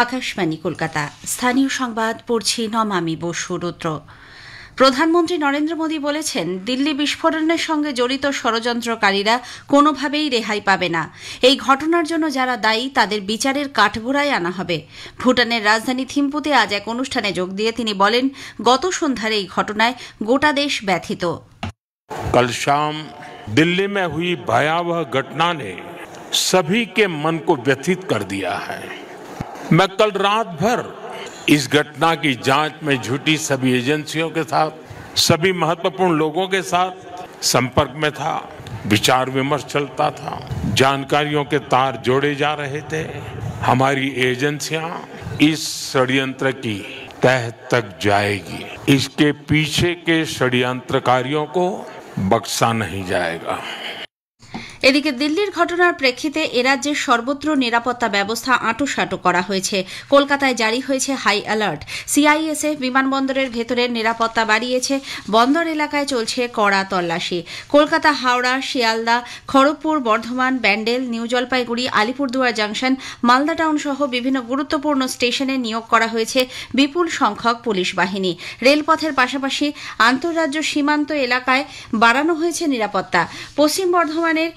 আকাশবাণী কলকাতা। স্থানীয় সংবাদ পড়ছি নমামি বসু রুদ্র। প্রধানমন্ত্রী নরেন্দ্র মোদী বলেছেন, দিল্লি বিস্ফোরণের সঙ্গে জড়িত ষড়যন্ত্রকারীরা কোনোভাবেই রেহাই পাবে না। এই ঘটনার জন্য যারা দায়ী তাদের বিচারের কাঠগড়ায় আনা হবে। ভুটানের রাজধানী থিম্পুতে আজ এক অনুষ্ঠানে যোগ দিয়ে তিনি বলেন, গত সন্ধ্যার এই ঘটনায় গোটা দেশ ব্যথিত। कल शाम दिल्ली में हुई भयावह घटना ने सभी के मन को व्यथित कर दिया है। मैं कल रात भर इस घटना की जांच में जुटी सभी एजेंसियों के साथ, सभी महत्वपूर्ण लोगों के साथ संपर्क में था। विचार विमर्श चलता था, जानकारियों के तार जोड़े जा रहे थे। हमारी एजेंसियां इस षड्यंत्र की तह तक जाएगी। इसके पीछे के षड्यंत्रकारियों को बख्शा नहीं जाएगा। এদিকে দিল্লির ঘটনার প্রেক্ষিতে এরাজ্যের সর্বত্র নিরাপত্তা ব্যবস্থা আঁটোসাঁটো করা হয়েছে। কলকাতায় জারি হয়েছে হাই অ্যালার্ট। সিআইএসএফ বিমানবন্দরের ভেতরের নিরাপত্তা বাড়িয়েছে। বন্দর এলাকায় চলছে কড়া তল্লাশি। Kolkata, Howrah, Sealdah, Kharagpur, Bardhaman, Bandel, new Jalpaiguri, Alipurduar junction, Malda town সহ বিভিন্ন গুরুত্বপূর্ণ স্টেশনে নিয়োগ করা হয়েছে বিপুল সংখ্যক পুলিশ বাহিনী। রেলপথের পাশাপাশি আন্তঃরাজ্য সীমান্ত এলাকায় বাড়ানো হয়েছে নিরাপত্তা। পশ্চিম বর্ধমানের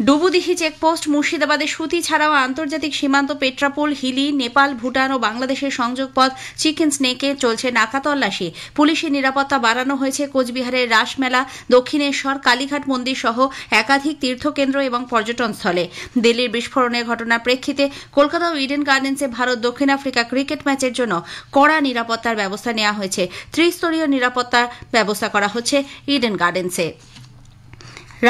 ডুবুদিহি চেকপোস্ট, মুর্শিদাবাদের সুতি ছাড়াও আন্তর্জাতিক সীমান্ত পেট্রাপোল, হিলি, নেপাল, ভুটান ও বাংলাদেশের সংযোগ পথ চিকেন স্নেকে চলছে নাকা তল্লাশি। পুলিশি নিরাপত্তা বাড়ানো হয়েছে কোচবিহারের রাসমেলা, দক্ষিণেশ্বর, কালীঘাট মন্দির সহ একাধিক তীর্থকেন্দ্র এবং পর্যটনস্থলে। দিল্লির বিস্ফোরণের ঘটনার প্রেক্ষিতে কলকাতা ও ইডেন গার্ডেন্সে ভারত দক্ষিণ আফ্রিকা ক্রিকেট ম্যাচের জন্য কড়া নিরাপত্তার ব্যবস্থা নেওয়া হয়েছে। ত্রিস্তরীয় নিরাপত্তার ব্যবস্থা করা হচ্ছে ইডেন গার্ডেন্সে।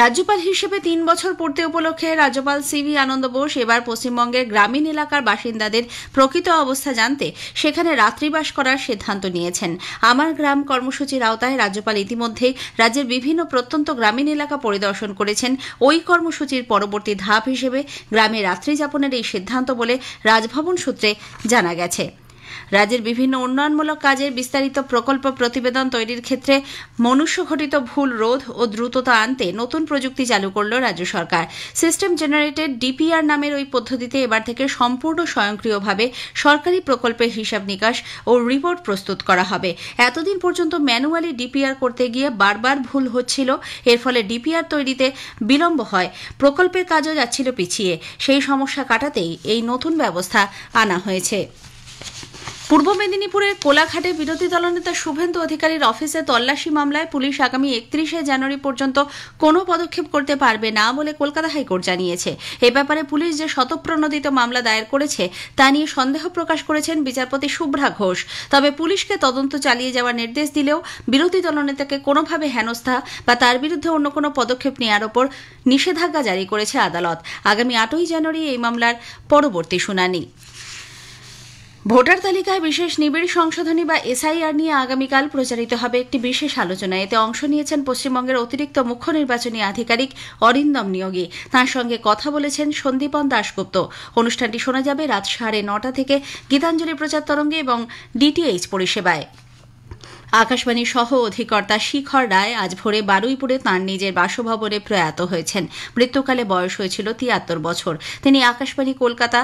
রাজ্যপাল হিসেবে 3 বছর পূর্তি উপলক্ষে রাজ্যপাল সিভি আনন্দ বোস এবার পশ্চিমবঙ্গের গ্রামীণ এলাকার বাসিন্দাদের প্রকৃত অবস্থা জানতে সেখানে রাত্রিবাস করার সিদ্ধান্ত নিয়েছেন। আমার গ্রাম কর্মসূচির আওতায় রাজ্যপাল ইতিমধ্যেই রাজ্যের বিভিন্ন প্রত্যন্ত গ্রামীণ এলাকা পরিদর্শন করেছেন। ওই কর্মসূচির পরবর্তী ধাপ হিসেবে গ্রামে রাত্রি যাপনের এই সিদ্ধান্ত বলে রাজভবন সূত্রে জানা গেছে। রাজ্যের বিভিন্ন উন্নয়নমূলক কাজের বিস্তারিত প্রকল্প প্রতিবেদন তৈরির ক্ষেত্রে মনুষ্যঘটিত ভুল রোধ ও দ্রুততা আনতে নতুন প্রযুক্তি চালু করল রাজ্য সরকার। সিস্টেম জেনারেটেড ডিপিআর নামের ওই পদ্ধতিতে এবার থেকে সম্পূর্ণ স্বয়ংক্রিয়ভাবে সরকারি প্রকল্পের হিসাব নিকাশ ও রিপোর্ট প্রস্তুত করা হবে। এতদিন পর্যন্ত ম্যানুয়ালি ডিপিআর করতে গিয়ে বারবার ভুল হচ্ছিল। এর ফলে ডিপিআর তৈরিতে বিলম্ব হয়, প্রকল্পের কাজও যাচ্ছিল পিছিয়ে। সেই সমস্যা কাটাতেই এই নতুন ব্যবস্থা আনা হয়েছে। পূর্ব মেদিনীপুরের কোলাঘাটে বিরোধী দলনেতা শুভেন্দু অধিকারীর অফিসে তল্লাশি মামলায় পুলিশ আগামী 31শে জানুয়ারি পর্যন্ত কোনো পদক্ষেপ করতে পারবে না বলে কলকাতা হাইকোর্ট জানিয়েছে। এ ব্যাপারে পুলিশ যে স্বতঃপ্রণোদিত মামলা দায়ের করেছে তা নিয়ে সন্দেহ প্রকাশ করেছেন বিচারপতি শুভ্রা ঘোষ। তবে পুলিশকে তদন্ত চালিয়ে যাওয়ার নির্দেশ দিলেও বিরোধী দলনেতাকে কোনোভাবে হেনস্থা বা তার বিরুদ্ধে অন্য কোনো পদক্ষেপ নেওয়ার ওপর নিষেধাজ্ঞা জারি করেছে আদালত। আগামী 8ই জানুয়ারি এই মামলার পরবর্তী শুনানি। ভোটার তালিকায় বিশেষ নিবিড় সংশোধনী বা এসআইআর নিয়ে আগামীকাল প্রচারিত হবে একটি বিশেষ আলোচনা। এতে অংশ নিয়েছেন পশ্চিমবঙ্গের অতিরিক্ত মুখ্য নির্বাচনী আধিকারিক অরিন্দম নিয়োগী। তাঁর সঙ্গে কথা বলেছেন সন্দীপন দাশগুপ্ত। অনুষ্ঠানটি শোনা যাবে রাত 9:30 থেকে গীতাঞ্জলি প্রচার তরঙ্গে এবং ডিটিএইচ পরিষেবায়। আকাশবাণী সহ অধিকর্তা শিখর রায় আজ ভোরে বারুইপুরে তাঁর নিজের বাসভবনে প্রয়াত হয়েছেন। মৃত্যুকালে বয়স হয়েছিল 73 বছর। তিনি আকাশবাণী কলকাতা,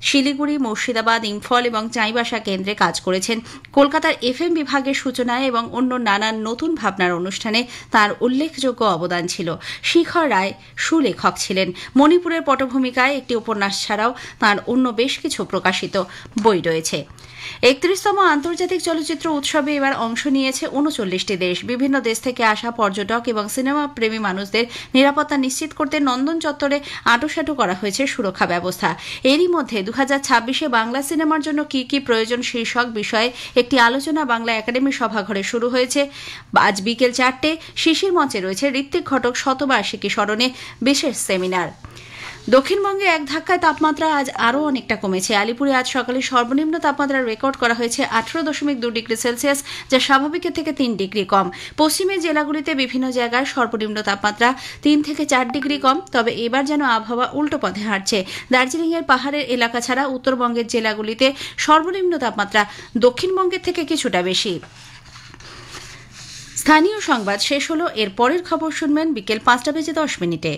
শিলিগুড়ি, মুর্শিদাবাদ, ইম্ফল এবং চাইবাসা কেন্দ্রে কাজ করেছেন। কলকাতার এফএম বিভাগের সূচনায় এবং অন্য নানান নতুন ভাবনার অনুষ্ঠানে তাঁর উল্লেখযোগ্য অবদান ছিল। শিখর রায় সুলেখক ছিলেন। মণিপুরের পটভূমিকায় একটি উপন্যাস ছাড়াও তাঁর অন্য বেশ কিছু প্রকাশিত বই রয়েছে। 31তম আন্তর্জাতিক চলচ্চিত্র উৎসবে এবার অংশ নিয়েছে 39টি দেশ। বিভিন্ন দেশ থেকে আসা পর্যটক এবং সিনেমা প্রেমী মানুষদের নিরাপত্তা নিশ্চিত করতে নন্দন চত্বরে আঁটোসাঁটো করা হয়েছে সুরক্ষা ব্যবস্থা। এরই মধ্যে 2026-এ বাংলা সিনেমার জন্য কি কি প্রয়োজন শীর্ষক বিষয়ে একটি আলোচনা বাংলা একাডেমি সভাঘরে শুরু হয়েছে। আজ বিকেল 4টে শিশির মঞ্চে রয়েছে ঋত্বিক ঘটক শতবার্ষিকী স্মরণে বিশেষ সেমিনার। দক্ষিণবঙ্গে এক ধাক্কায় তাপমাত্রা আজ আরও অনেকটা কমেছে। আলিপুরে আজ সকালে সর্বনিম্ন তাপমাত্রা রেকর্ড করা হয়েছে 18.2 ডিগ্রি সেলসিয়াস, যা স্বাভাবিকের থেকে 3 ডিগ্রি কম। পশ্চিমের জেলাগুলিতে বিভিন্ন জায়গায় সর্বনিম্ন তাপমাত্রা 3 থেকে 4 ডিগ্রি কম। তবে এবার যেন আবহাওয়া উল্টো পথে হাঁটছে। দার্জিলিংয়ের পাহাড়ের এলাকা ছাড়া উত্তরবঙ্গের জেলাগুলিতে সর্বনিম্ন তাপমাত্রা দক্ষিণবঙ্গের থেকে কিছুটা বেশি। স্থানীয় সংবাদ শেষ হলো। এর পরের খবর শুনবেন বিকেল 5:10 মিনিটে।